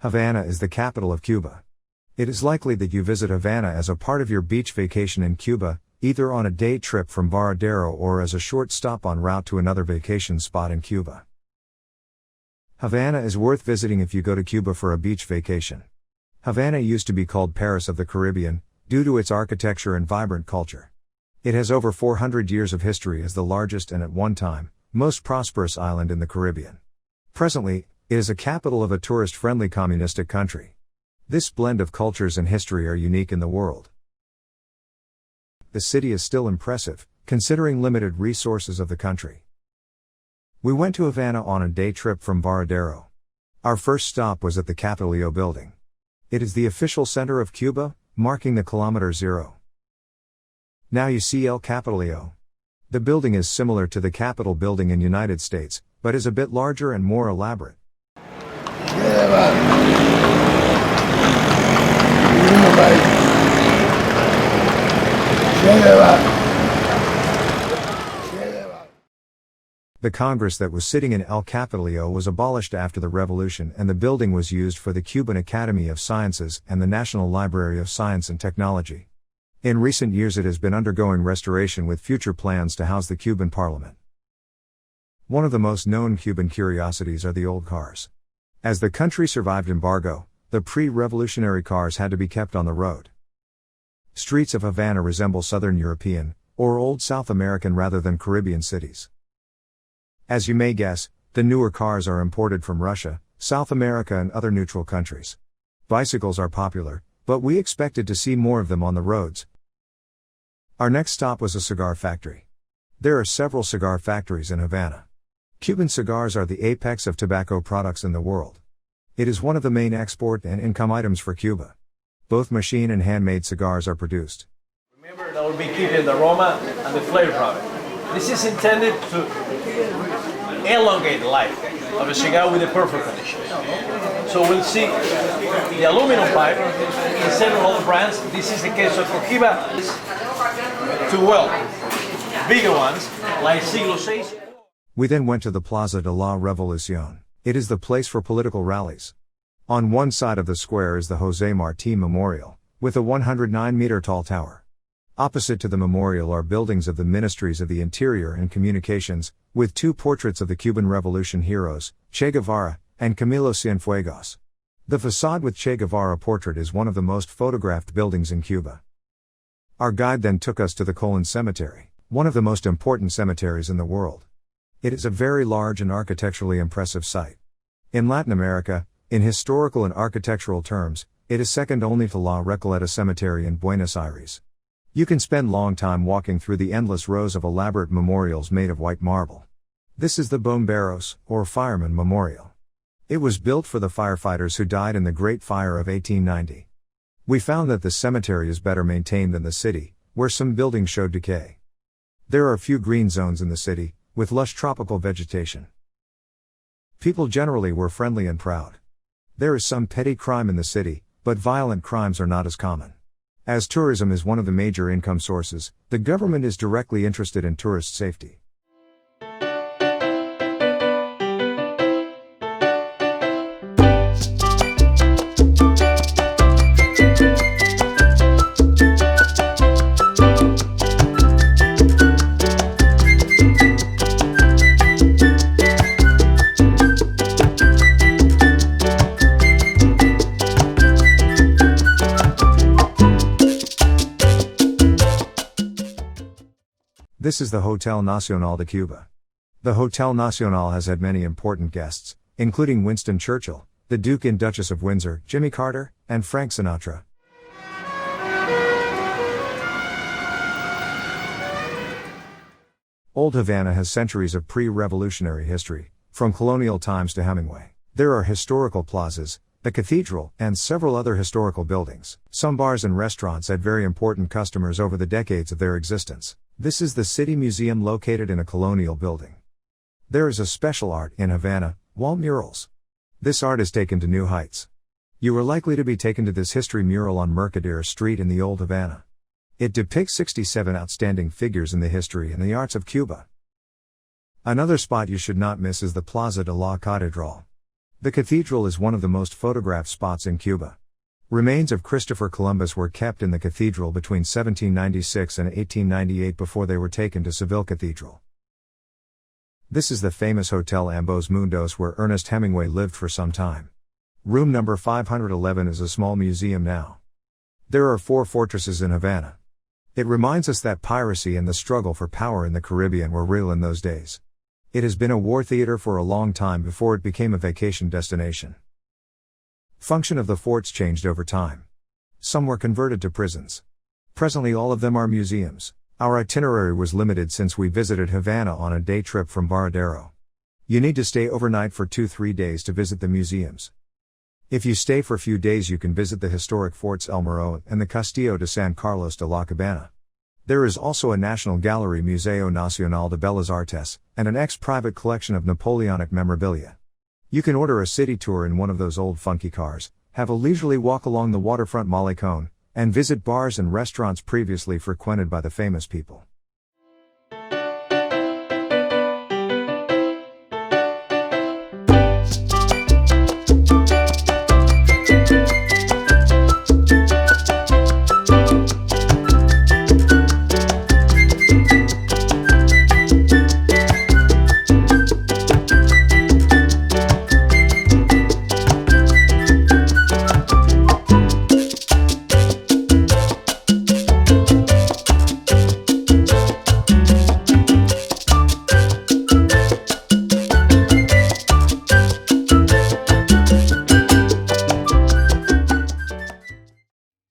Havana is the capital of Cuba. It is likely that you visit Havana as a part of your beach vacation in Cuba, either on a day trip from Varadero or as a short stop en route to another vacation spot in Cuba. Havana is worth visiting if you go to Cuba for a beach vacation. Havana used to be called Paris of the Caribbean, due to its architecture and vibrant culture. It has over 400 years of history as the largest and at one time, most prosperous island in the Caribbean. Presently, it is a capital of a tourist-friendly communistic country. This blend of cultures and history are unique in the world. The city is still impressive, considering limited resources of the country. We went to Havana on a day trip from Varadero. Our first stop was at the Capitolio building. It is the official center of Cuba, marking the kilometer zero. Now you see El Capitolio. The building is similar to the Capitol building in United States, but is a bit larger and more elaborate. The Congress that was sitting in El Capitolio was abolished after the revolution, and the building was used for the Cuban Academy of Sciences and the National Library of Science and Technology. In recent years it has been undergoing restoration with future plans to house the Cuban Parliament. One of the most known Cuban curiosities are the old cars. As the country survived embargo, the pre-revolutionary cars had to be kept on the road. Streets of Havana resemble Southern European, or Old South American rather than Caribbean cities. As you may guess, the newer cars are imported from Russia, South America and other neutral countries. Bicycles are popular, but we expected to see more of them on the roads. Our next stop was a cigar factory. There are several cigar factories in Havana. Cuban cigars are the apex of tobacco products in the world. It is one of the main export and income items for Cuba. Both machine and handmade cigars are produced. Remember that we'll be keeping the aroma and the flavor of it. This is intended to elongate the life of a cigar with the perfect conditions. So we'll see the aluminum pipe in several other brands. This is the case of Cohiba. To bigger ones like Siglo VI. We then went to the Plaza de la Revolucion. It is the place for political rallies. On one side of the square is the José Martí Memorial, with a 109-meter-tall tower. Opposite to the memorial are buildings of the Ministries of the Interior and Communications, with two portraits of the Cuban Revolution heroes, Che Guevara and Camilo Cienfuegos. The facade with Che Guevara portrait is one of the most photographed buildings in Cuba. Our guide then took us to the Colón Cemetery, one of the most important cemeteries in the world. It is a very large and architecturally impressive site. In Latin America, in historical and architectural terms, it is second only to La Recoleta Cemetery in Buenos Aires. You can spend long time walking through the endless rows of elaborate memorials made of white marble. This is the Bomberos, or Firemen Memorial. It was built for the firefighters who died in the Great Fire of 1890. We found that the cemetery is better maintained than the city, where some buildings showed decay. There are few green zones in the city, with lush tropical vegetation. People generally were friendly and proud. There is some petty crime in the city, but violent crimes are not as common. As tourism is one of the major income sources, the government is directly interested in tourist safety. This is the Hotel Nacional de Cuba. The Hotel Nacional has had many important guests, including Winston Churchill, the Duke and Duchess of Windsor, Jimmy Carter, and Frank Sinatra. Old Havana has centuries of pre-revolutionary history, from colonial times to Hemingway. There are historical plazas, the cathedral, and several other historical buildings. Some bars and restaurants had very important customers over the decades of their existence. This is the City Museum located in a colonial building. There is a special art in Havana, wall murals. This art is taken to new heights. You are likely to be taken to this history mural on Mercader Street in the Old Havana. It depicts 67 outstanding figures in the history and the arts of Cuba. Another spot you should not miss is the Plaza de la Catedral. The cathedral is one of the most photographed spots in Cuba. Remains of Christopher Columbus were kept in the cathedral between 1796 and 1898 before they were taken to Seville Cathedral. This is the famous Hotel Ambos Mundos where Ernest Hemingway lived for some time. Room number 511 is a small museum now. There are 4 fortresses in Havana. It reminds us that piracy and the struggle for power in the Caribbean were real in those days. It has been a war theater for a long time before it became a vacation destination. Function of the forts changed over time. Some were converted to prisons. Presently all of them are museums. Our itinerary was limited since we visited Havana on a day trip from Varadero. You need to stay overnight for 2-3 days to visit the museums. If you stay for a few days you can visit the historic forts El Morro and the Castillo de San Carlos de la Cabana. There is also a National Gallery Museo Nacional de Bellas Artes, and an ex-private collection of Napoleonic memorabilia. You can order a city tour in one of those old funky cars, have a leisurely walk along the waterfront malecón, and visit bars and restaurants previously frequented by the famous people.